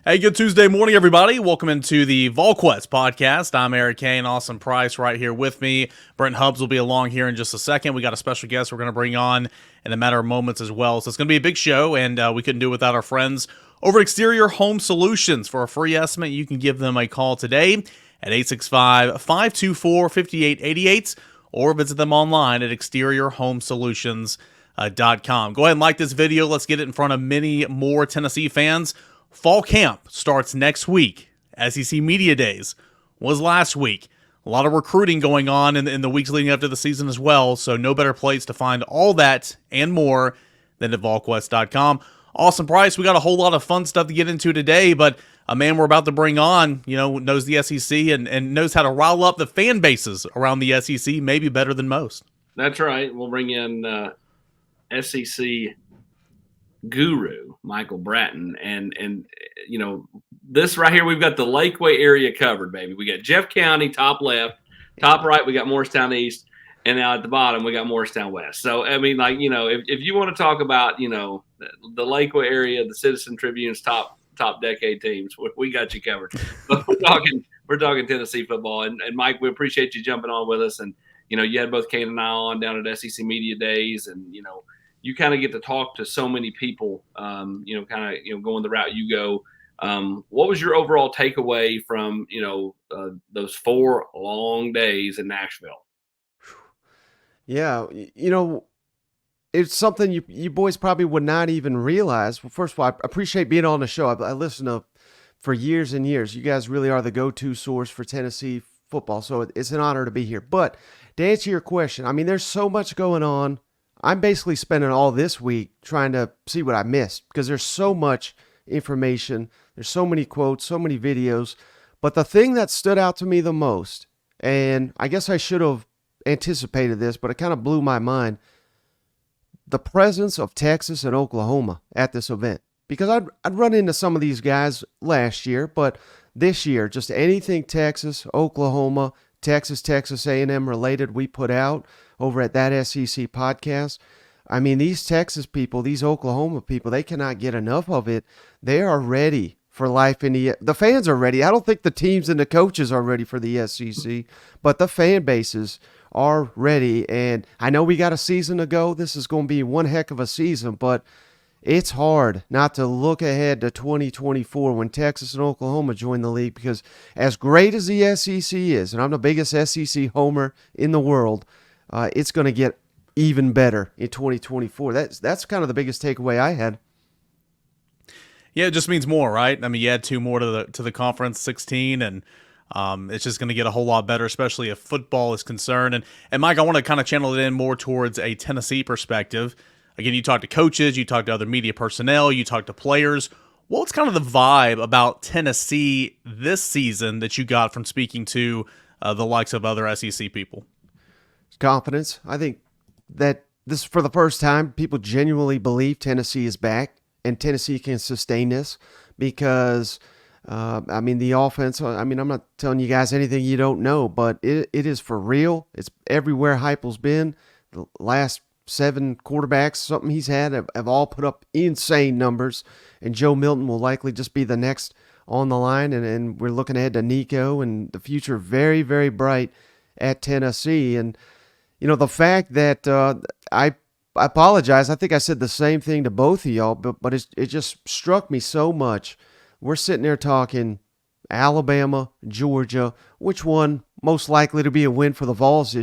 Hey, good Tuesday morning, everybody. Welcome into the Volquest podcast. I'm Eric Kane, Austin Price right here with me. Brent Hubbs will be along here in just a second. We got a special guest we're going to bring on in a matter of moments as well. So it's going to be a big show, and we couldn't do it without our friends over at Exterior Home Solutions. For a free estimate, you can give them a call today at 865-524-5888 or visit them online at exteriorhomesolutions.com. Go ahead and like this video. Let's get it in front of many more Tennessee fans. Fall camp starts next week. SEC Media Days was last week. A lot of recruiting going on in the weeks leading up to the season as well, so no better place to find all that and more than at Volquest.com. Austin Price, we got a whole lot of fun stuff to get into today, but a man we're about to bring on, knows the SEC and knows how to rile up the fan bases around the SEC maybe better than most. That's right. We'll bring in SEC guru Michael Bratton, and this right here, we've got the Lakeway area covered, baby. We got Jeff County top left, top right we got Morristown East, and now at the bottom we got Morristown West. So I mean, if you want to talk about the Lakeway area, the Citizen Tribune's top decade teams, we got you covered. But we're talking Tennessee football, and Mike, we appreciate you jumping on with us. And you had both Kane and I on down at SEC Media Days, and you kind of get to talk to so many people, going the route you go. What was your overall takeaway from, those 4 long days in Nashville? Yeah, it's something you boys probably would not even realize. Well, first of all, I appreciate being on the show. I listened to for years and years. You guys really are the go-to source for Tennessee football, so it's an honor to be here. But to answer your question, I mean, there's so much going on. I'm basically spending all this week trying to see what I missed because there's so much information. There's so many quotes, so many videos. But the thing that stood out to me the most, and I guess I should have anticipated this, but it kind of blew my mind, the presence of Texas and Oklahoma at this event. Because I'd run into some of these guys last year, but this year, just anything Texas, Oklahoma, Texas A&M related we put out over at that SEC podcast. I mean, these Texas people, these Oklahoma people, they cannot get enough of it. They are ready for life in the fans are ready. I don't think the teams and the coaches are ready for the SEC, but the fan bases are ready. And I know we got a season to go. This is going to be one heck of a season, but it's hard not to look ahead to 2024 when Texas and Oklahoma join the league, because as great as the SEC is, and I'm the biggest SEC homer in the world, it's going to get even better in 2024. That's kind of the biggest takeaway I had. Yeah, it just means more, right? I mean, you add 2 more to the conference, 16, and it's just going to get a whole lot better, especially if football is concerned. And Mike, I want to kind of channel it in more towards a Tennessee perspective. Again, you talk to coaches, you talk to other media personnel, you talk to players. What's kind of the vibe about Tennessee this season that you got from speaking to the likes of other SEC people? Confidence. I think that this, for the first time, people genuinely believe Tennessee is back and Tennessee can sustain this because, the offense, I'm not telling you guys anything you don't know, but it is for real. It's everywhere Heupel's been. The last 7 quarterbacks, something he's had, have all put up insane numbers, and Joe Milton will likely just be the next on the line, and we're looking ahead to Nico, and the future very, very bright at Tennessee. And the fact that I apologize, I think I said the same thing to both of y'all, but it just struck me so much. We're sitting there talking Alabama, Georgia, which one most likely to be a win for the Vols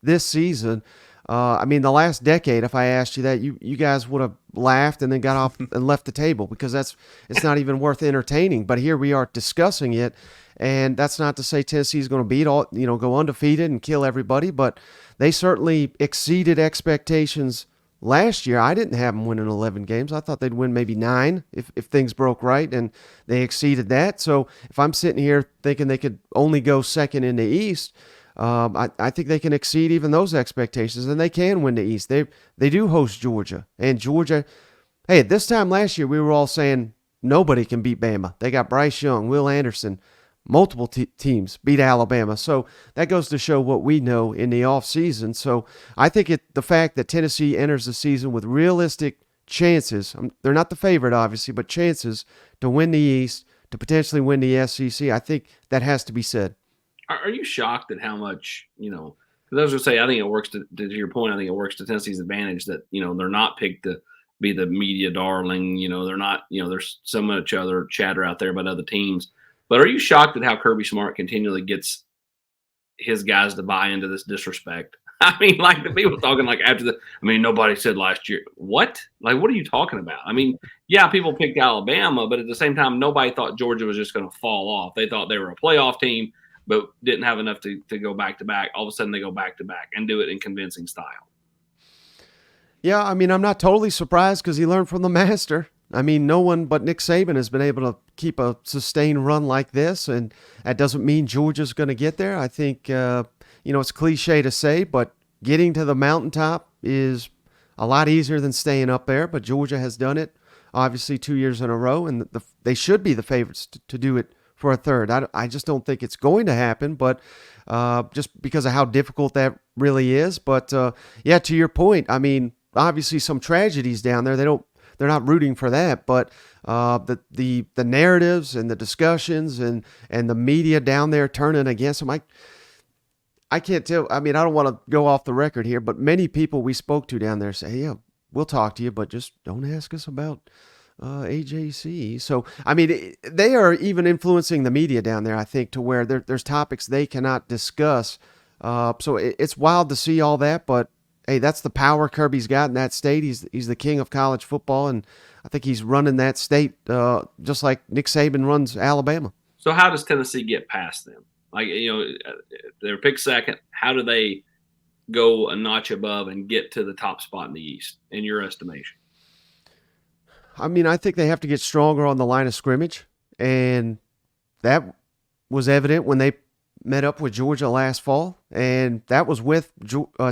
this season. The last decade, if I asked you that, you guys would have laughed and then got off and left the table because it's not even worth entertaining. But here we are discussing it, and that's not to say Tennessee's going to go undefeated and kill everybody, but they certainly exceeded expectations last year. I didn't have them winning 11 games. I thought they'd win maybe 9 if things broke right, and they exceeded that. So if I'm sitting here thinking they could only go second in the East, I think they can exceed even those expectations, and they can win the East. They do host Georgia, and Georgia, hey, at this time last year, we were all saying nobody can beat Bama. They got Bryce Young, Will Anderson, multiple teams beat Alabama. So that goes to show what we know in the offseason. So I think the fact that Tennessee enters the season with realistic chances, they're not the favorite, obviously, but chances to win the East, to potentially win the SEC. I think that has to be said. Are you shocked at how much, because I was going to say, I think it works to your point. I think it works to Tennessee's advantage that, they're not picked to be the media darling. They're not, there's so much other chatter out there about other teams. But are you shocked at how Kirby Smart continually gets his guys to buy into this disrespect? I mean, like the people talking like after nobody said last year, what? Like, what are you talking about? I mean, yeah, people picked Alabama, but at the same time, nobody thought Georgia was just going to fall off. They thought they were a playoff team, but didn't have enough to go back to back. All of a sudden, they go back to back and do it in convincing style. Yeah, I mean, I'm not totally surprised because he learned from the master. I mean, no one but Nick Saban has been able to keep a sustained run like this, and that doesn't mean Georgia's going to get there. I think, it's cliche to say, but getting to the mountaintop is a lot easier than staying up there, but Georgia has done it, obviously, 2 years in a row, and they should be the favorites to do it for a third. I just don't think it's going to happen, but just because of how difficult that really is. But, to your point, I mean, obviously some tragedies down there. They're not rooting for that, but the narratives and the discussions and the media down there turning against them, I can't tell. I mean, I don't want to go off the record here, but many people we spoke to down there say, yeah, we'll talk to you, but just don't ask us about AJC. So, I mean, they are even influencing the media down there, I think, to where there's topics they cannot discuss. So it's wild to see all that, but hey, that's the power Kirby's got in that state. He's the king of college football, and I think he's running that state just like Nick Saban runs Alabama. So how does Tennessee get past them? Like, they're picked second. How do they go a notch above and get to the top spot in the East, in your estimation? I mean, I think they have to get stronger on the line of scrimmage, and that was evident when they met up with Georgia last fall, and that was with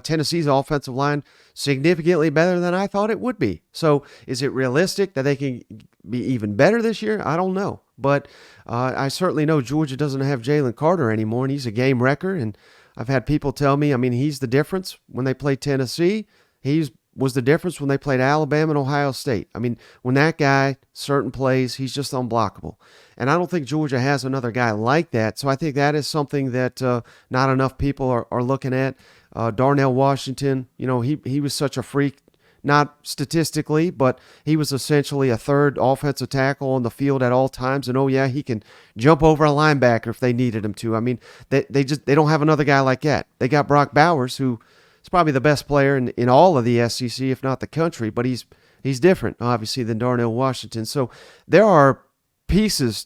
Tennessee's offensive line significantly better than I thought it would be. So is it realistic that they can be even better this year? I don't know. But I certainly know Georgia doesn't have Jalen Carter anymore, and he's a game wrecker. And I've had people tell me, I mean, he's the difference when they played Tennessee. He was the difference when they played Alabama and Ohio State. I mean, when that guy, certain plays, he's just unblockable. And I don't think Georgia has another guy like that. So I think that is something that not enough people are looking at. Darnell Washington, he was such a freak. Not statistically, but he was essentially a third offensive tackle on the field at all times. And, he can jump over a linebacker if they needed him to. I mean, they don't have another guy like that. They got Brock Bowers, who is probably the best player in all of the SEC, if not the country. But he's different, obviously, than Darnell Washington. So there are pieces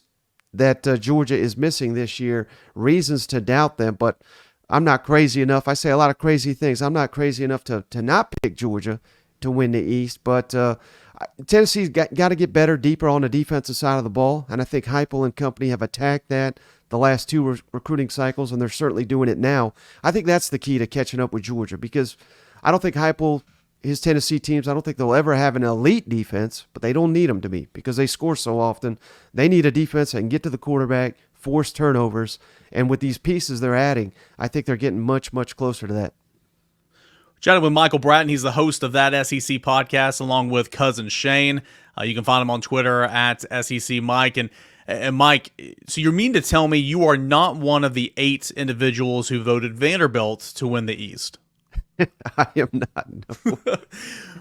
that Georgia is missing this year, reasons to doubt them. But I'm not crazy enough. I say a lot of crazy things. I'm not crazy enough to not pick Georgia to win the East, but Tennessee's got to get better, deeper on the defensive side of the ball, and I think Heupel and company have attacked that the last two recruiting cycles, and they're certainly doing it now. I think that's the key to catching up with Georgia, because I don't think Heupel, his Tennessee teams, I don't think they'll ever have an elite defense, but they don't need them to be because they score so often. They need a defense that can get to the quarterback, force turnovers, and with these pieces they're adding, I think they're getting much, much closer to that. Chatting with Michael Bratton. He's the host of That SEC podcast, along with cousin Shane. You can find him on Twitter at SEC Mike. And Mike, so you're mean to tell me you are not one of the 8 individuals who voted Vanderbilt to win the East? I am not. No.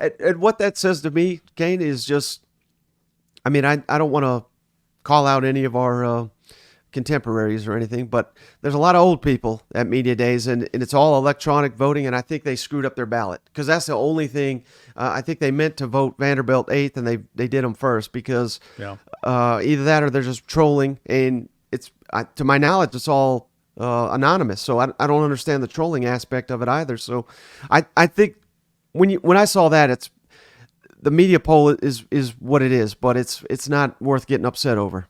and what that says to me, Kane, is just, I mean, I don't want to call out any of our contemporaries or anything, but there's a lot of old people at media days, and it's all electronic voting, and I think they screwed up their ballot because that's the only thing. I think they meant to vote Vanderbilt 8th, and they did them first because either that or they're just trolling, and it's to my knowledge it's all anonymous, so I don't understand the trolling aspect of it either. So I think when I saw that, it's the media poll is what it is, but it's not worth getting upset over.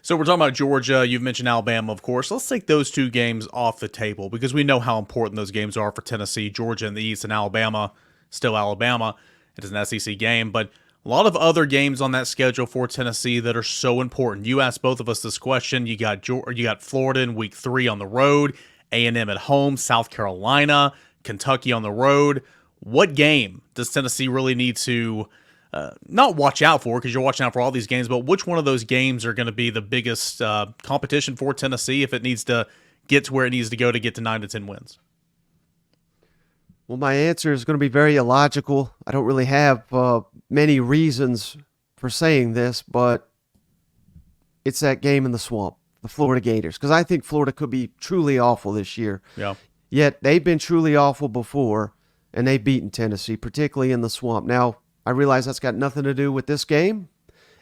So we're talking about Georgia. You've mentioned Alabama, of course. Let's take those 2 games off the table because we know how important those games are for Tennessee. Georgia in the East and Alabama, still Alabama. It is an SEC game, but a lot of other games on that schedule for Tennessee that are so important. You asked both of us this question. You got Florida in week 3 on the road, A&M at home, South Carolina, Kentucky on the road. What game does Tennessee really need to not watch out for, because you're watching out for all these games, but which one of those games are going to be the biggest competition for Tennessee if it needs to get to where it needs to go to get to 9 to 10 wins? Well, my answer is going to be very illogical. I don't really have many reasons for saying this, but it's that game in the swamp, the Florida Gators, because I think Florida could be truly awful this year. Yeah. Yet they've been truly awful before, and they've beaten Tennessee, particularly in the swamp. Now, I realize that's got nothing to do with this game,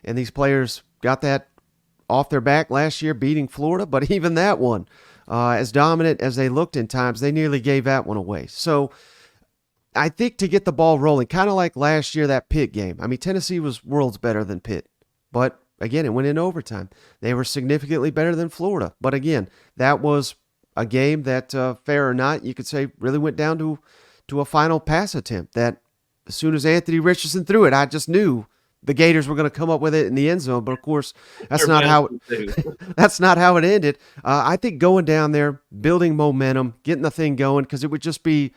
and these players got that off their back last year beating Florida, but even that one, as dominant as they looked in times, they nearly gave that one away. So I think to get the ball rolling, kind of like last year, that Pitt game. I mean, Tennessee was worlds better than Pitt, but again, it went in overtime. They were significantly better than Florida, but again, that was a game that, fair or not, you could say really went down to a final pass attempt that as soon as Anthony Richardson threw it, I just knew the Gators were going to come up with it in the end zone. But of course, that's not how it ended. I think going down there, building momentum, getting the thing going, because it would just be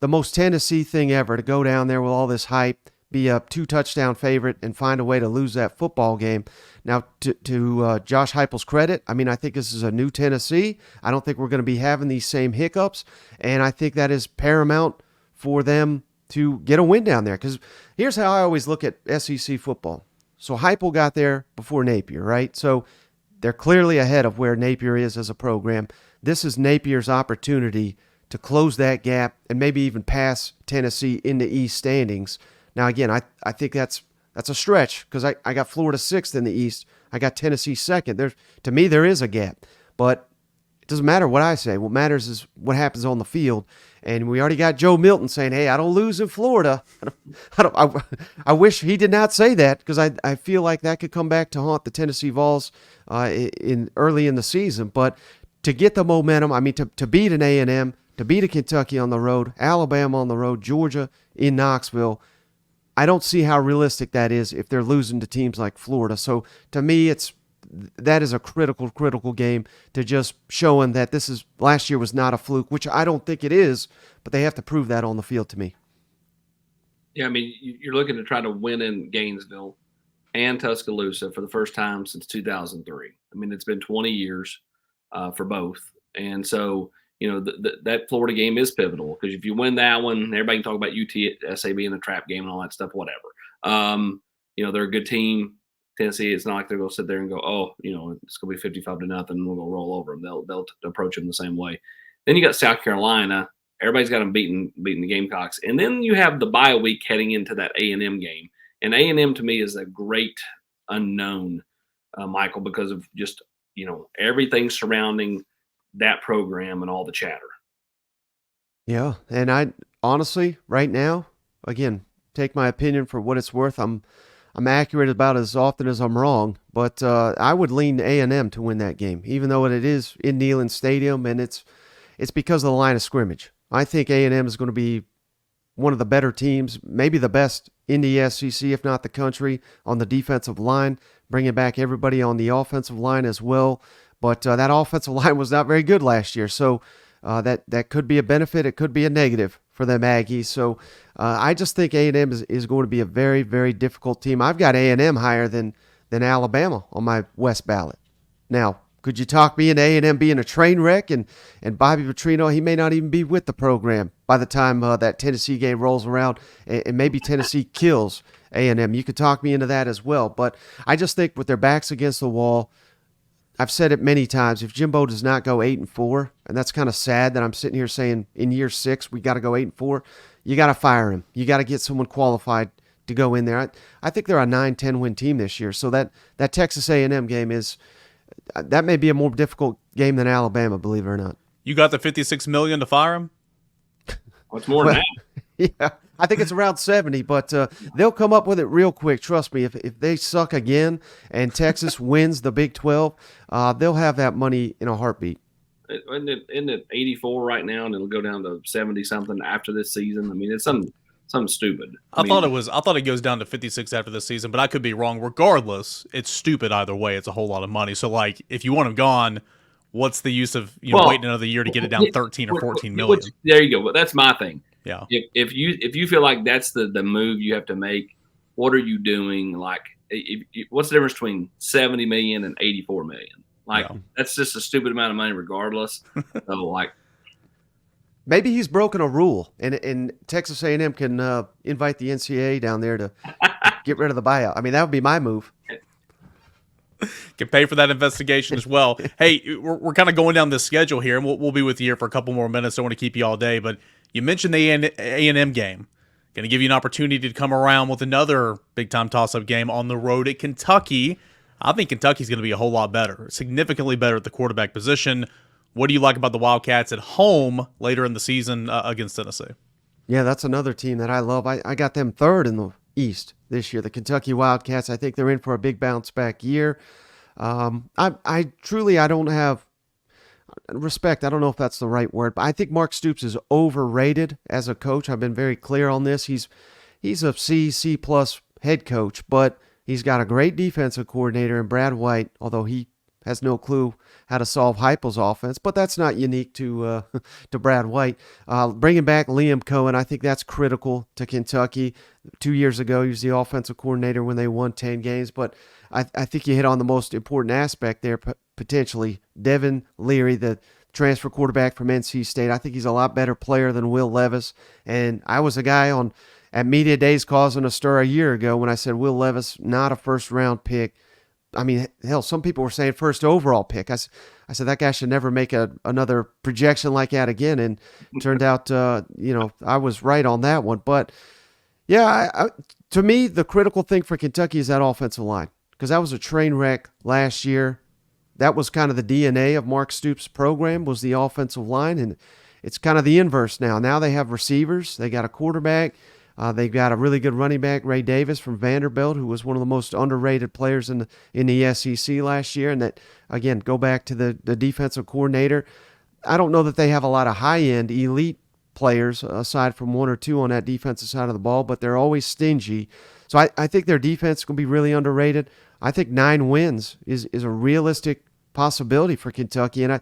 the most Tennessee thing ever to go down there with all this hype, be a 2-touchdown favorite, and find a way to lose that football game. Now, to Josh Heupel's credit, I mean, I think this is a new Tennessee. I don't think we're going to be having these same hiccups, and I think that is paramount for them to get a win down there. Because here's how I always look at SEC football. So Heupel got there before Napier, right? So they're clearly ahead of where Napier is as a program. This is Napier's opportunity to close that gap and maybe even pass Tennessee in the East standings. Now, again, I think that's a stretch because I got Florida 6th in the East. I got Tennessee 2nd. To me, there is a gap. But it doesn't matter what I say. What matters is what happens on the field. And we already got Joe Milton saying, hey, I don't lose in Florida. I wish he did not say that because I feel like that could come back to haunt the Tennessee Vols early in the season. But to get the momentum, I mean, to beat an A&M, to beat a Kentucky on the road, Alabama on the road, Georgia in Knoxville, I don't see how realistic that is if they're losing to teams like Florida. So to me, that is a critical game to just showing that last year was not a fluke, which I don't think it is, but they have to prove that on the field to me. Yeah, I mean, you're looking to try to win in Gainesville and Tuscaloosa for the first time since 2003. I mean, it's been 20 years for both. And so, you know, that Florida game is pivotal because if you win that one, everybody can talk about UTSA being a trap game and all that stuff, whatever. You know, they're a good team. Tennessee, it's not like they're going to sit there and go, oh, you know, it's going to be 55-0 and we're going to roll over them. They'll approach them the same way. Then you got South Carolina. Everybody's got them beating the Gamecocks. And then you have the bye week heading into that A&M game. And A&M to me is a great unknown, Michael, because of just, you know, everything surrounding that program and all the chatter. Yeah, and I honestly, right now, again, take my opinion for what it's worth. I'm accurate about as often as I'm wrong, but I would lean A&M to win that game, even though it is in Neyland Stadium, and it's because of the line of scrimmage. I think A&M is going to be one of the better teams, maybe the best in the SEC, if not the country, on the defensive line, bringing back everybody on the offensive line as well. But that offensive line was not very good last year, so that could be a benefit. It could be a negative for them Aggies. So I just think A&M is going to be a very, very difficult team. I've got A&M higher than Alabama on my West ballot. Now, could you talk me into A&M being a train wreck and Bobby Petrino, he may not even be with the program by the time that Tennessee game rolls around, and maybe Tennessee kills A&M. You could talk me into that as well. But I just think with their backs against the wall, I've said it many times, if Jimbo does not go 8-4, and that's kind of sad that I'm sitting here saying in year 6 we got to go 8-4, you got to fire him. You got to get someone qualified to go in there. I think they're a 9-10 win team this year. So that Texas A&M game that may be a more difficult game than Alabama, believe it or not. You got the $56 million to fire him? What's more than that? Yeah, I think it's around 70, but they'll come up with it real quick. Trust me, if they suck again and Texas wins the Big 12, they'll have that money in a heartbeat. Isn't it 84 right now, and it'll go down to 70-something after this season? I mean, it's something stupid. I thought it goes down to 56 after this season, but I could be wrong. Regardless, it's stupid either way. It's a whole lot of money. So, like, if you want him gone, what's the use of waiting another year to get it down 13 or 14 million? There you go. But that's my thing. Yeah. If you feel like that's the move you have to make, what are you doing? Like, what's the difference between 70 million and 84 million? Like, that's just a stupid amount of money regardless. So, like, maybe he's broken a rule, and Texas A&M can invite the NCAA down there to get rid of the buyout. I mean, that would be my move. Can pay for that investigation as well. Hey, we're kind of going down this schedule here, and we'll be with you here for a couple more minutes. Don't want to keep you all day, but you mentioned the A&M game. Going to give you an opportunity to come around with another big-time toss-up game on the road at Kentucky. I think Kentucky's going to be a whole lot better, significantly better at the quarterback position. What do you like about the Wildcats at home later in the season against Tennessee? Yeah, that's another team that I love. I got them third in the East this year. The Kentucky Wildcats, I think they're in for a big bounce-back year. I truly don't have respect. I don't know if that's the right word, but I think Mark Stoops is overrated as a coach. I've been very clear on this. He's a C+ head coach, but he's got a great defensive coordinator in Brad White, although he has no clue how to solve Heupel's offense, but that's not unique to Brad White. Bringing back Liam Cohen, I think that's critical to Kentucky. 2 years ago, he was the offensive coordinator when they won 10 games, but I think you hit on the most important aspect there, potentially. Devin Leary, the transfer quarterback from NC State, I think he's a lot better player than Will Levis, and I was a guy at Media Days causing a stir a year ago when I said Will Levis, not a first-round pick. I mean, hell, some people were saying first overall pick. I said that guy should never make another projection like that again. And it turned out, I was right on that one. But yeah, to me, the critical thing for Kentucky is that offensive line, because that was a train wreck last year. That was kind of the DNA of Mark Stoops' program, was the offensive line, and it's kind of the inverse now. Now they have receivers, they got a quarterback. They've got a really good running back, Ray Davis from Vanderbilt, who was one of the most underrated players in the SEC last year. And that, again, go back to the defensive coordinator. I don't know that they have a lot of high-end elite players aside from one or two on that defensive side of the ball, but they're always stingy. So I think their defense is going to be really underrated. I think 9 wins is a realistic possibility for Kentucky. And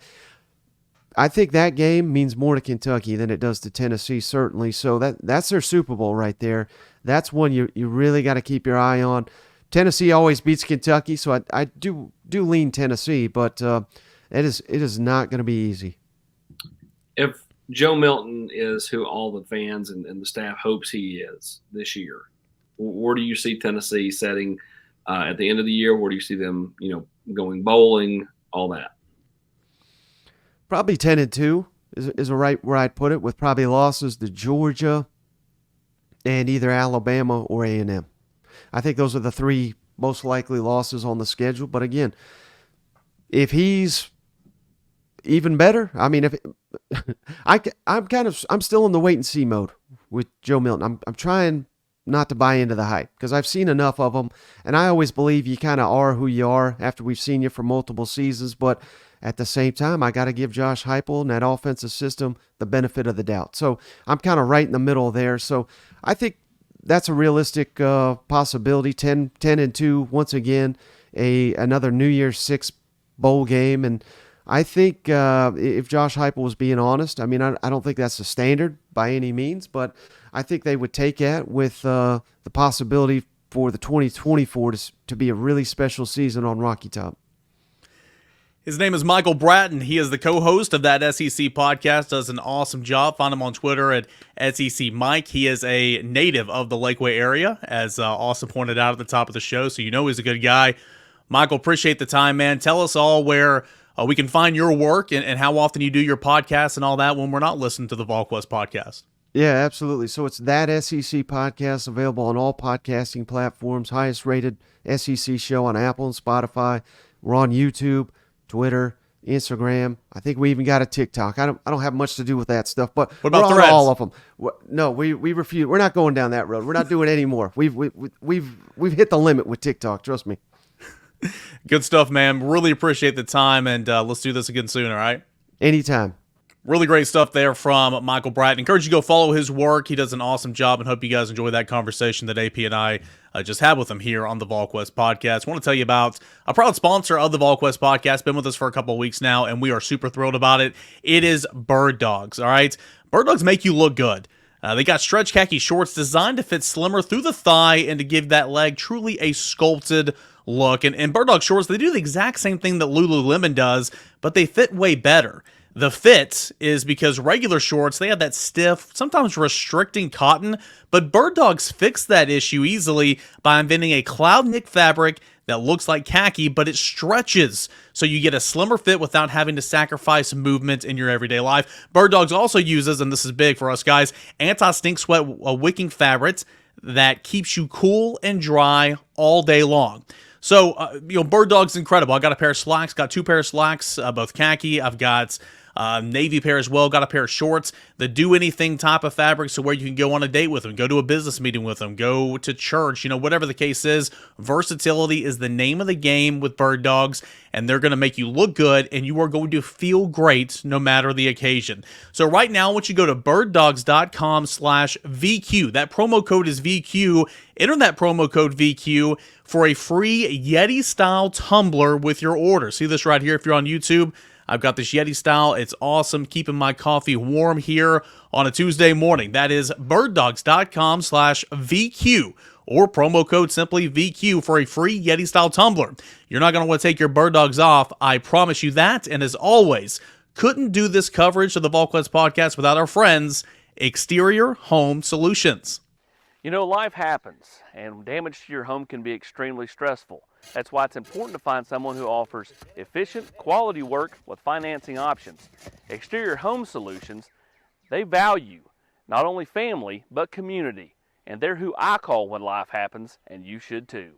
I think that game means more to Kentucky than it does to Tennessee, certainly. So that's their Super Bowl right there. That's one you really got to keep your eye on. Tennessee always beats Kentucky, so I do lean Tennessee, but it is not going to be easy. If Joe Milton is who all the fans and the staff hopes he is this year, where do you see Tennessee setting at the end of the year? Where do you see them, going bowling, all that? Probably 10-2 is right where I'd put it, with probably losses to Georgia and either Alabama or A&M. I think those are the 3 most likely losses on the schedule. But again, if he's even better, I mean, I'm still in the wait and see mode with Joe Milton. I'm trying not to buy into the hype because I've seen enough of them, and I always believe you kind of are who you are after we've seen you for multiple seasons. But at the same time, I got to give Josh Heupel and that offensive system the benefit of the doubt. So I'm kind of right in the middle there. So I think that's a realistic possibility. 10-2 once again, another New Year's Six bowl game. And I think if Josh Heupel was being honest, I mean, I don't think that's the standard by any means, but I think they would take that with the possibility for the 2024 to be a really special season on Rocky Top. His name is Michael Bratton. He is the co-host of that SEC podcast, does an awesome job. Find him on Twitter at SEC Mike. He is a native of the Lakeway area, as Austin pointed out at the top of the show, so he's a good guy. Michael, appreciate the time, man. Tell us all where we can find your work and how often you do your podcast and all that when we're not listening to the Volquest podcast. Yeah, absolutely. So it's that SEC podcast, available on all podcasting platforms, highest rated SEC show on Apple and Spotify. We're on YouTube, Twitter, Instagram. I think we even got a TikTok. I don't have much to do with that stuff, but what about we're Threads? On all of them. No, we refuse. We're not going down that road. We're not doing any more. We've hit the limit with TikTok. Trust me. Good stuff, man. Really appreciate the time, and let's do this again soon. All right. Anytime. Really great stuff there from Michael Bratton. Encourage you to go follow his work. He does an awesome job, and hope you guys enjoy that conversation that AP and I just had with him here on the Volquest podcast. I want to tell you about a proud sponsor of the Volquest podcast. Been with us for a couple of weeks now, and we are super thrilled about it. It is Bird Dogs, all right? Bird Dogs make you look good. They got stretch khaki shorts designed to fit slimmer through the thigh and to give that leg truly a sculpted look. And Bird Dog shorts, they do the exact same thing that Lululemon does, but they fit way better. The fit is because regular shorts, they have that stiff, sometimes restricting cotton, but Bird Dogs fixed that issue easily by inventing a cloud knit fabric that looks like khaki, but it stretches, so you get a slimmer fit without having to sacrifice movement in your everyday life. Bird Dogs also uses, and this is big for us guys, anti-stink sweat wicking fabrics that keeps you cool and dry all day long. So, Bird Dog's incredible. I got a pair of slacks, got 2 pairs of slacks, both khaki. I've got navy pair as well. Got a pair of shorts, the do anything type of fabric, so where you can go on a date with them, go to a business meeting with them, go to church, whatever the case is. Versatility is the name of the game with Bird Dogs, and they're going to make you look good, and you are going to feel great no matter the occasion. So right now, I want you to go to birddogs.com/VQ. That promo code is VQ. Enter that promo code VQ for a free Yeti-style tumbler with your order. See this right here if you're on YouTube? I've got this Yeti style. It's awesome, keeping my coffee warm here on a Tuesday morning. That is birddogs.com/VQ, or promo code simply VQ for a free Yeti style tumbler. You're not going to want to take your Bird Dogs off. I promise you that. And as always, couldn't do this coverage of the Volquest podcast without our friends, Exterior Home Solutions. Life happens, and damage to your home can be extremely stressful. That's why it's important to find someone who offers efficient, quality work with financing options. Exterior Home Solutions, they value not only family, but community. And they're who I call when life happens, and you should too.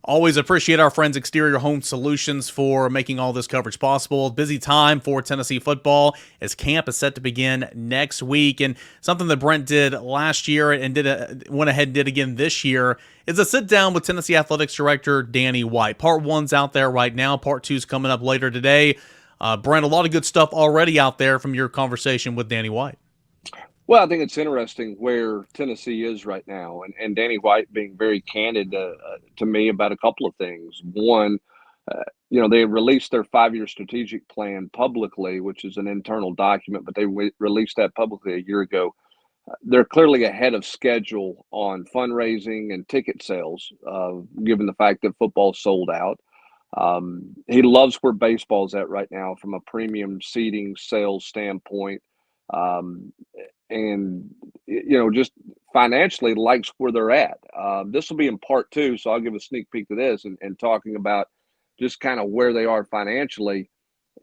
Always appreciate our friends Exterior Home Solutions for making all this coverage possible. Busy time for Tennessee football as camp is set to begin next week. And something that Brent did last year and went ahead and did again this year is a sit down with Tennessee Athletics Director Danny White. Part 1's out there right now. Part 2's coming up later today. Brent, a lot of good stuff already out there from your conversation with Danny White. Well, I think it's interesting where Tennessee is right now, and Danny White being very candid to me about a couple of things. One, they released their 5-year strategic plan publicly, which is an internal document, but they released that publicly a year ago. They're clearly ahead of schedule on fundraising and ticket sales, given the fact that football's sold out. He loves where baseball's at right now from a premium seating sales standpoint. And just financially likes where they're at. This will be in part 2, so I'll give a sneak peek to this and talking about just kind of where they are financially.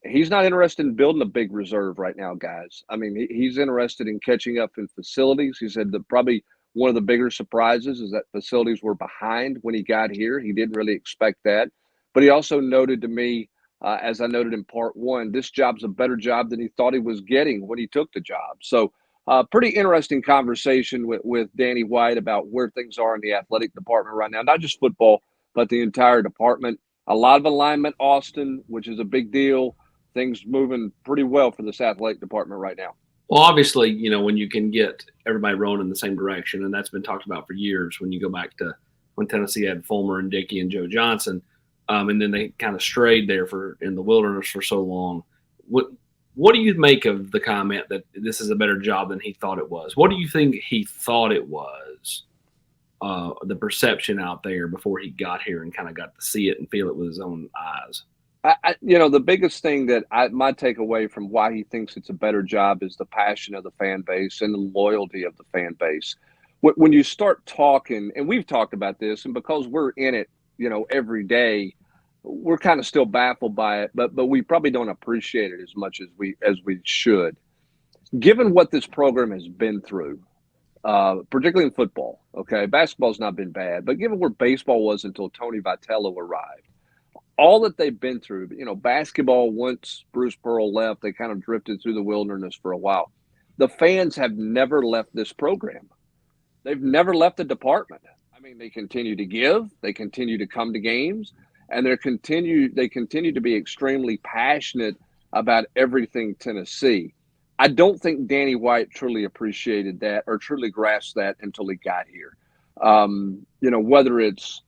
He's not interested in building a big reserve right now, guys. I mean, he's interested in catching up in facilities. He said that probably one of the bigger surprises is that facilities were behind when he got here. He didn't really expect that. But he also noted to me, as I noted in part 1, this job's a better job than he thought he was getting when he took the job. So pretty interesting conversation with Danny White about where things are in the athletic department right now, not just football, but the entire department. A lot of alignment, Austin, which is a big deal. Things moving pretty well for this athletic department right now. Well, obviously, when you can get everybody rowing in the same direction, and that's been talked about for years when you go back to when Tennessee had Fulmer and Dickey and Joe Johnson, and then they kind of strayed there in the wilderness for so long. What do you make of the comment that this is a better job than he thought it was? What do you think he thought it was, the perception out there before he got here and kind of got to see it and feel it with his own eyes? The biggest thing that my takeaway from why he thinks it's a better job is the passion of the fan base and the loyalty of the fan base. When you start talking, and we've talked about this, and because we're in it, every day, we're kind of still baffled by it, but we probably don't appreciate it as much as we should. Given what this program has been through, particularly in football, okay, basketball's not been bad, but given where baseball was until Tony Vitello arrived, all that they've been through, basketball, once Bruce Pearl left, they kind of drifted through the wilderness for a while. The fans have never left this program. They've never left the department. I mean, they continue to give, they continue to come to games, and they continue to be extremely passionate about everything Tennessee. I don't think Danny White truly appreciated that or truly grasped that until he got here. Whether it's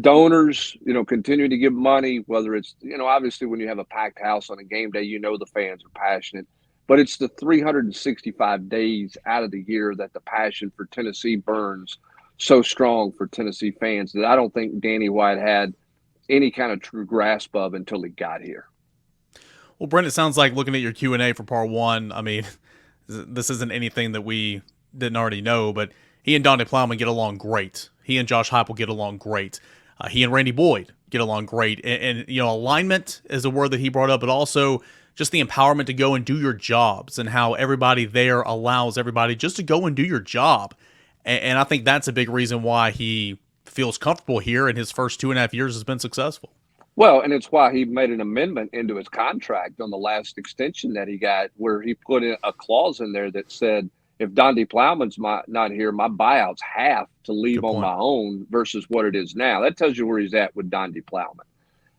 donors, continue to give money, whether it's, obviously when you have a packed house on a game day, the fans are passionate. but it's the 365 days out of the year that the passion for Tennessee burns so strong for Tennessee fans that I don't think Danny White had any kind of true grasp of until he got here. Well, Brent, it sounds like looking at your Q&A for part one, I mean, this isn't anything that we didn't already know, but he and Donnie Plowman get along great. He and Josh Heupel get along great. He and Randy Boyd get along great. And, you know, alignment is a word that he brought up, but also just the empowerment to go and do your jobs and how everybody there allows everybody just to go and do your job. And I think that's a big reason why he feels comfortable here, and his first 2.5 years has been successful. Well, and it's why he made an amendment into his contract on the last extension that he got, where he put in a clause in there that said, if Donnie Plowman's not here, my buyout's half to leave on my own versus what it is now. That tells you where he's at with Donnie Plowman.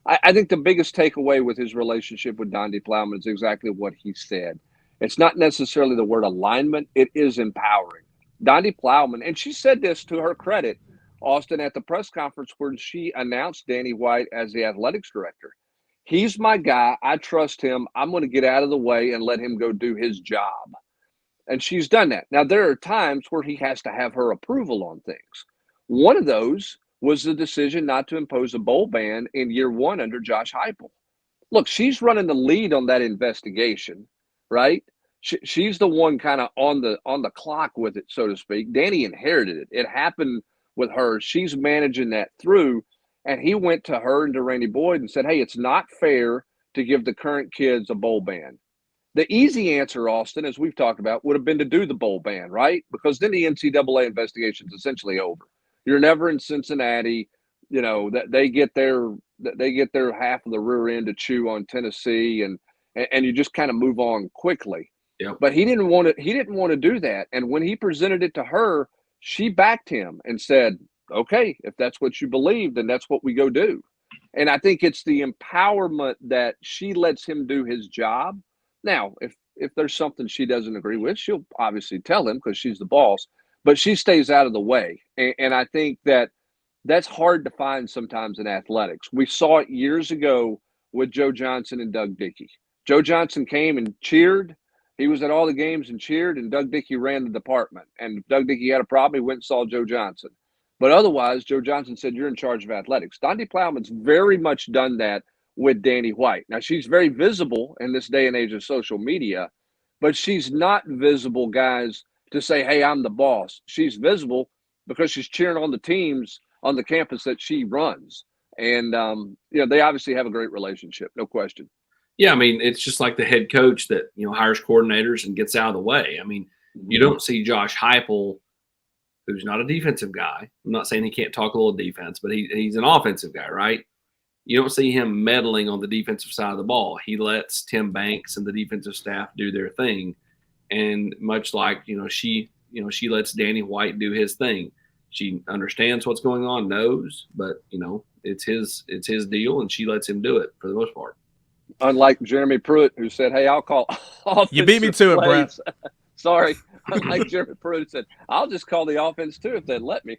I think the biggest takeaway with his relationship with Donnie Plowman is exactly what he said. It's not necessarily the word alignment. It is empowering. Donnie Plowman, and she said this to her credit, Austin, at the press conference where she announced Danny White as the athletics director. He's my guy. I trust him. I'm going to get out of the way and let him go do his job. And she's done that. Now, there are times where he has to have her approval on things. One of those was the decision not to impose a bowl ban in year one under Josh Heupel. Look, she's running the lead on that investigation, right? She's the one kind of on the clock with it, so to speak. Danny inherited it. It happened with her. She's managing that through. And he went to her and to Randy Boyd and said, hey, it's not fair to give the current kids a bowl ban. The easy answer, Austin, as we've talked about, would have been to do the bowl ban, right? Because then the NCAA investigation is essentially over. You're never in Cincinnati. You know that they get their half of the rear end to chew on Tennessee, and you just kind of move on quickly. Yep. But he didn't want to do that. And when he presented it to her, she backed him and said, "Okay, if that's what you believe, then that's what we go do." And I think it's the empowerment that she lets him do his job. Now, if there's something she doesn't agree with, she'll obviously tell him because she's the boss, but she stays out of the way. And I think that's hard to find sometimes in athletics. We saw it years ago with Joe Johnson and Doug Dickey. Joe Johnson came and cheered. He was at all the games and cheered, and Doug Dickey ran the department. And if Doug Dickey had a problem, he went and saw Joe Johnson. But otherwise, Joe Johnson said, you're in charge of athletics. Donnie Plowman's very much done that with Danny White. Now, she's very visible in this day and age of social media, but she's not visible, guys, to say, hey, I'm the boss. She's visible because she's cheering on the teams on the campus that she runs. And, they obviously have a great relationship, no question. Yeah, I mean, it's just like the head coach that, hires coordinators and gets out of the way. I mean, you don't see Josh Heupel, who's not a defensive guy. I'm not saying he can't talk a little defense, but he's an offensive guy, right? You don't see him meddling on the defensive side of the ball. He lets Tim Banks and the defensive staff do their thing. And much like, she lets Danny White do his thing. She understands what's going on, knows, but, it's his deal, and she lets him do it for the most part. Unlike Jeremy Pruitt, who said, hey, I'll call offensive You beat me to it, Brent. Sorry. Unlike Jeremy Pruitt, who said, I'll just call the offense too if they'd let me.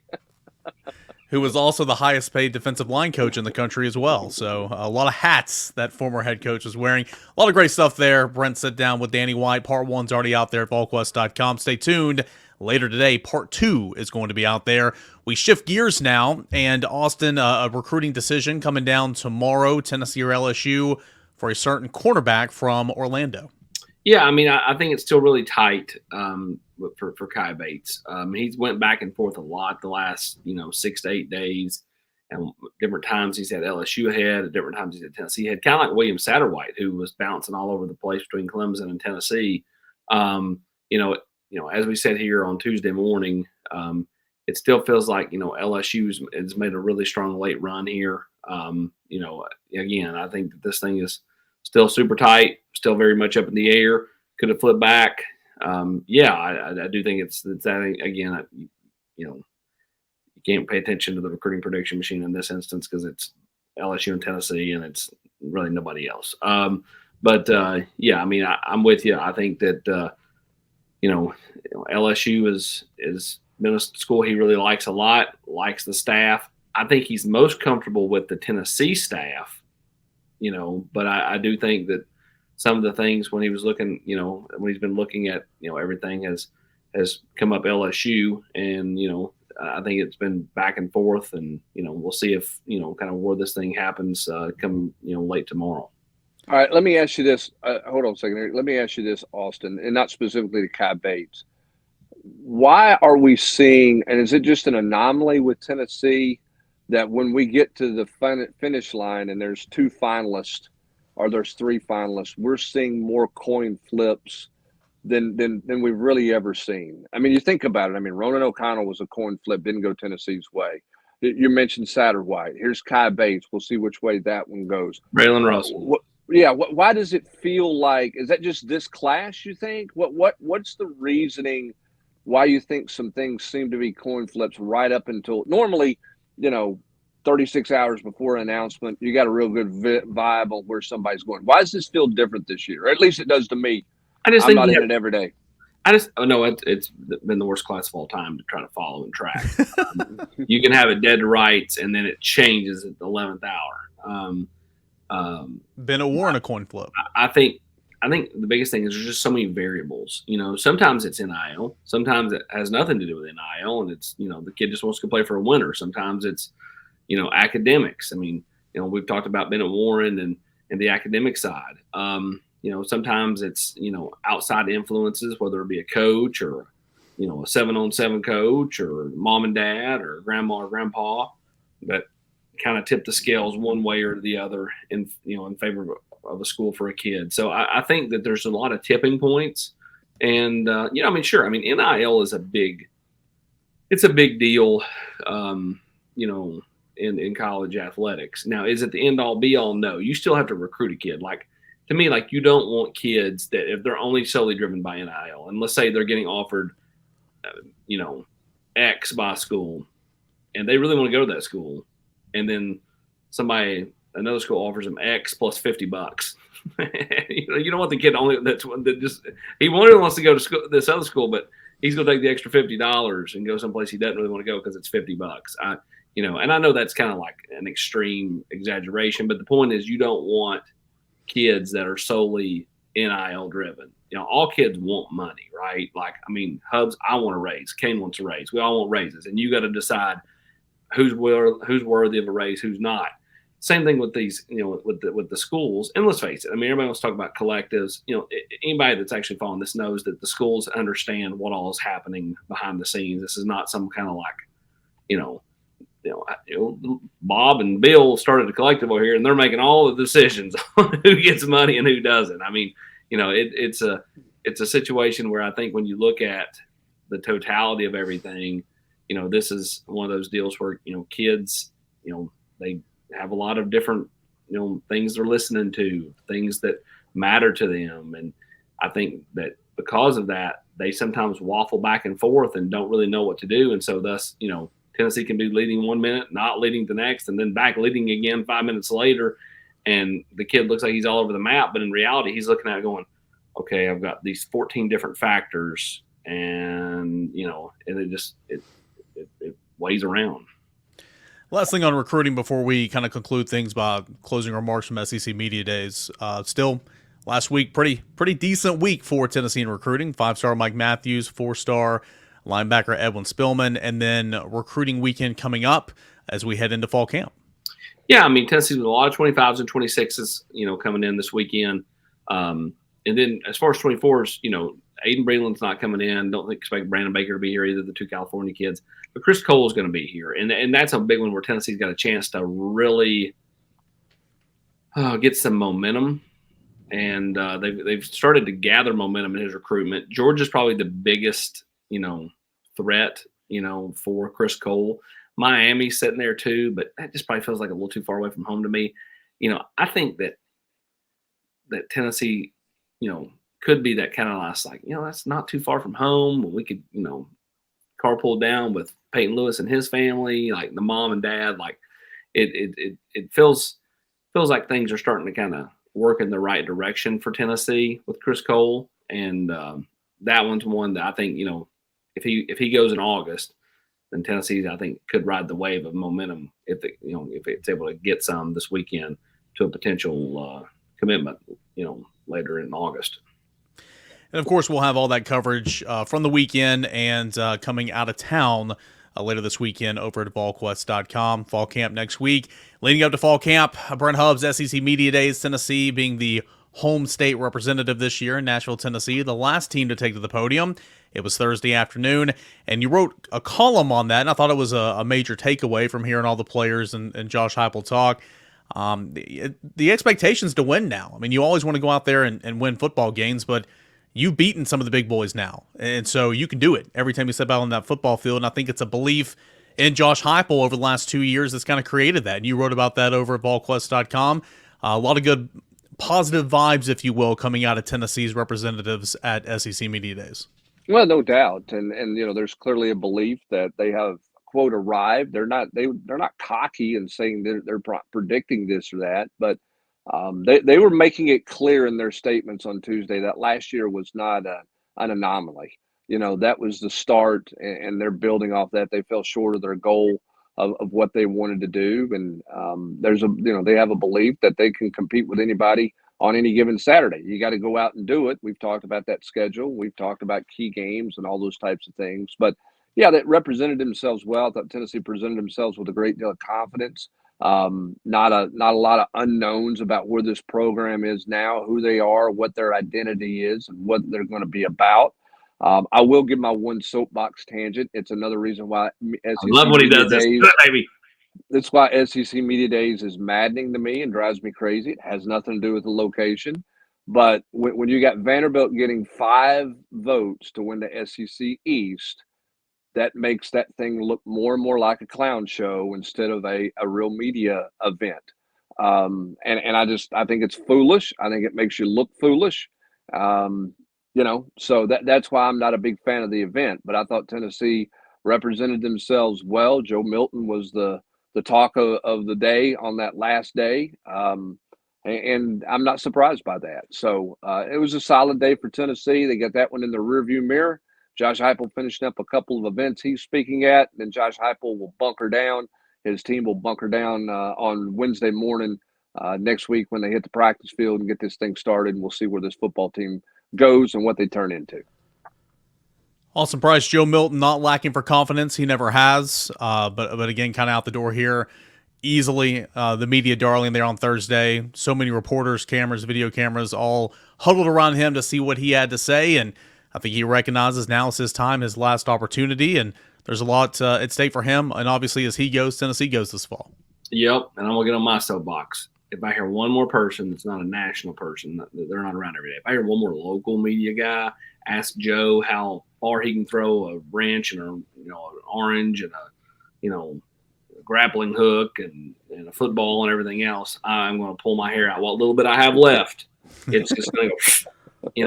Who was also the highest paid defensive line coach in the country as well. So a lot of hats that former head coach was wearing. A lot of great stuff there. Brent sat down with Danny White. Part 1's already out there at Volquest.com. Stay tuned. Later today, Part 2 is going to be out there. We shift gears now, and Austin, a recruiting decision coming down tomorrow, Tennessee or LSU, for a certain cornerback from Orlando. Yeah, I mean, I think it's still really tight for Kai Bates. He's went back and forth a lot the last 6 to 8 days, and different times he's had LSU ahead, at different times he's had Tennessee ahead. Kind of like William Satterwhite, who was bouncing all over the place between Clemson and Tennessee. As we said here on Tuesday morning, it still feels like LSU has made a really strong late run here. Again, I think that this thing is still super tight, still very much up in the air. Could have flipped back. I do think it's that again. You can't pay attention to the recruiting prediction machine in this instance because it's LSU and Tennessee, and it's really nobody else. I'm with you. I think that LSU is been a school he really likes a lot, likes the staff. I think he's most comfortable with the Tennessee staff. But I do think that some of the things when he was looking, when he's been looking at, everything has come up LSU, and I think it's been back and forth, and we'll see if kind of where this thing happens come late tomorrow. All right, let me ask you this. Hold on a second here. Let me ask you this, Austin, and not specifically to Kai Bates. Why are we seeing, and is it just an anomaly with Tennessee that when we get to the finish line and there's 2 finalists or there's 3 finalists, we're seeing more coin flips than we've really ever seen? I mean, you think about it. I mean, Ronan O'Connell was a coin flip, didn't go Tennessee's way. You mentioned Satterwhite. Here's Kai Bates. We'll see which way that one goes. Braylon Russell. Why does it feel like, is that just this class, you think? What's the reasoning why you think some things seem to be coin flips right up until normally, 36 hours before announcement, you got a real good vibe on where somebody's going. Why does this feel different this year? Or at least it does to me. I'm not in it every day. It's been the worst class of all time to try to follow and track. You can have it dead to rights, and then it changes at the 11th hour. Been a war in a coin flip. I think the biggest thing is there's just so many variables. Sometimes it's NIL. Sometimes it has nothing to do with NIL, and it's the kid just wants to play for a winner. Sometimes it's academics. I mean, we've talked about Bennett Warren and the academic side. Sometimes it's outside influences, whether it be a coach or a 7-on-7 coach or mom and dad or grandma or grandpa, that kind of tip the scales one way or the other in favor of a school for a kid. So I think that there's a lot of tipping points, and sure. I mean, NIL is a big deal, in college athletics. Now, is it the end all be all? No, you still have to recruit a kid. Like, to me, like, you don't want kids that if they're only solely driven by NIL, and let's say they're getting offered, X by a school, and they really want to go to that school, and then another school offers them X plus $50. You don't want the kid he wants to go to school, this other school, but he's going to take the extra $50 and go someplace he doesn't really want to go because it's $50. And I know that's kind of like an extreme exaggeration, but the point is you don't want kids that are solely NIL driven. All kids want money, right? Like, I mean, Hubs, I want a raise. Kane wants a raise. We all want raises, and you got to decide who's worthy of a raise, who's not. Same thing with these, with the schools. And let's face it, I mean, everybody wants to talk about collectives. Anybody that's actually following this knows that the schools understand what all is happening behind the scenes. This is not some kind of like, Bob and Bill started a collective over here, and they're making all the decisions on who gets money and who doesn't. I mean, it's a situation where I think when you look at the totality of everything, this is one of those deals where kids, they have a lot of different things they're listening to, things that matter to them, and I think that because of that, they sometimes waffle back and forth and don't really know what to do, and so thus, Tennessee can be leading 1 minute, not leading the next, and then back leading again 5 minutes later. And the kid looks like he's all over the map. But in reality, he's looking at it going, okay, I've got these 14 different factors. And, and it weighs around. Last thing on recruiting before we kind of conclude things by closing remarks from SEC Media Days. Still, last week, pretty decent week for Tennessee in recruiting. 5-star Mike Matthews, 4-star linebacker Edwin Spillman, and then recruiting weekend coming up as we head into fall camp. Yeah, I mean, Tennessee's with a lot of 25s and 26s, coming in this weekend. And then as far as 24s, Aiden Breland's not coming in. Don't expect Brandon Baker to be here, either the 2 California kids. But Chris Cole is going to be here. And that's a big one where Tennessee's got a chance to really get some momentum. And they've started to gather momentum in his recruitment. Georgia's probably the biggest threat, for Chris Cole. Miami's sitting there too, but that just probably feels like a little too far away from home to me. I think that Tennessee, could be that kind of last, like, that's not too far from home. We could, carpool down with Peyton Lewis and his family, like the mom and dad. Like it feels like things are starting to kind of work in the right direction for Tennessee with Chris Cole. And that one's one that I think, if he goes in August, then Tennessee, I think, could ride the wave of momentum if it's able to get some this weekend to a potential commitment, later in August. And of course, we'll have all that coverage from the weekend and coming out of town later this weekend over at Volquest.com. Fall camp next week. Leading up to fall camp, Brent Hubbs, SEC Media Days, Tennessee being the home state representative this year in Nashville, Tennessee, the last team to take to the podium. It was Thursday afternoon, and you wrote a column on that, and I thought it was a major takeaway from hearing all the players and Josh Heupel talk. The expectation's to win now. I mean, you always want to go out there and win football games, but you've beaten some of the big boys now, and so you can do it every time you step out on that football field, and I think it's a belief in Josh Heupel over the last 2 years that's kind of created that, and you wrote about that over at Volquest.com. A lot of good positive vibes, if you will, coming out of Tennessee's representatives at SEC Media Days. Well, no doubt, and there's clearly a belief that they have, quote, arrived. They're not cocky and saying they're predicting this or that, but they were making it clear in their statements on Tuesday that last year was not an anomaly. That was the start, and they're building off that. They fell short of their goal of what they wanted to do, and they have a belief that they can compete with anybody on any given Saturday. You got to go out and do it. We've talked about that schedule. We've talked about key games and all those types of things. But yeah, that represented themselves well. I thought Tennessee presented themselves with a great deal of confidence. Not a lot of unknowns about where this program is now, who they are, what their identity is, and what they're going to be about. I will give my one soapbox tangent. It's another reason why I love when he does this, baby. That's why SEC Media Days is maddening to me and drives me crazy. It has nothing to do with the location. But when you got Vanderbilt getting 5 votes to win the SEC East, that makes that thing look more and more like a clown show instead of a real media event. And I think it's foolish. I think it makes you look foolish. So that's why I'm not a big fan of the event. But I thought Tennessee represented themselves well. Joe Milton was the talk of the day on that last day. And I'm not surprised by that. So it was a solid day for Tennessee. They got that one in the rearview mirror. Josh Heupel finishing up a couple of events he's speaking at. Then Josh Heupel will bunker down. His team will bunker down on Wednesday morning next week when they hit the practice field and get this thing started. And we'll see where this football team goes and what they turn into. Austin Price, Joe Milton, not lacking for confidence. He never has. But again, kind of out the door here. Easily the media darling there on Thursday. So many reporters, cameras, video cameras, all huddled around him to see what he had to say. And I think he recognizes now is his time, his last opportunity. And there's a lot at stake for him. And obviously, as he goes, Tennessee goes this fall. Yep. And I'm going to get on my soapbox. If I hear one more person that's not a national person, they're not around every day. If I hear one more local media guy ask Joe how far he can throw a wrench and an orange and a grappling hook and a football and everything else, I'm going to pull my hair out. What little bit I have left, it's just going to go.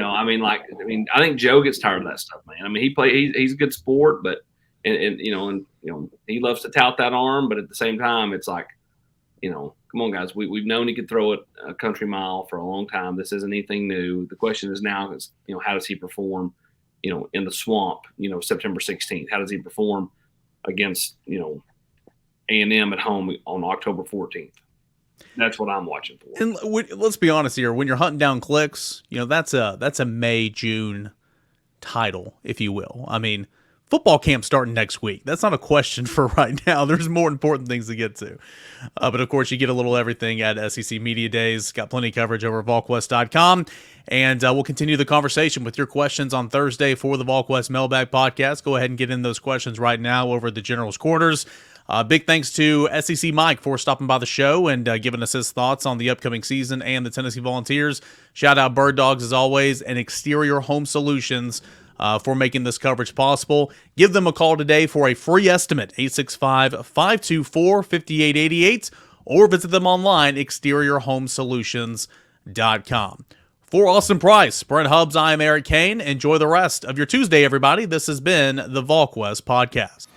I think Joe gets tired of that stuff, man. I mean, he's a good sport, but and he loves to tout that arm, but at the same time, it's like, come on, guys, we've known he could throw it a country mile for a long time. This isn't anything new. The question is now is, how does he perform, in the swamp, September 16th? How does he perform against, A&M at home on October 14th? That's what I'm watching for. And let's be honest here. When you're hunting down clicks, that's a May, June title, if you will. I mean, football camp starting next week. That's not a question for right now. There's more important things to get to. But of course, you get a little everything at SEC Media Days. Got plenty of coverage over at Volquest.com. And we'll continue the conversation with your questions on Thursday for the Volquest Mailbag Podcast. Go ahead and get in those questions right now over at the General's Quarters. Big thanks to SEC Mike for stopping by the show and giving us his thoughts on the upcoming season and the Tennessee Volunteers. Shout out Bird Dogs as always, and Exterior Home Solutions for making this coverage possible. Give them a call today for a free estimate, 865-524-5888, or visit them online, exteriorhomesolutions.com. For Austin Price, Brent Hubbs, I am Eric Kane. Enjoy the rest of your Tuesday, everybody. This has been the Volquest Podcast.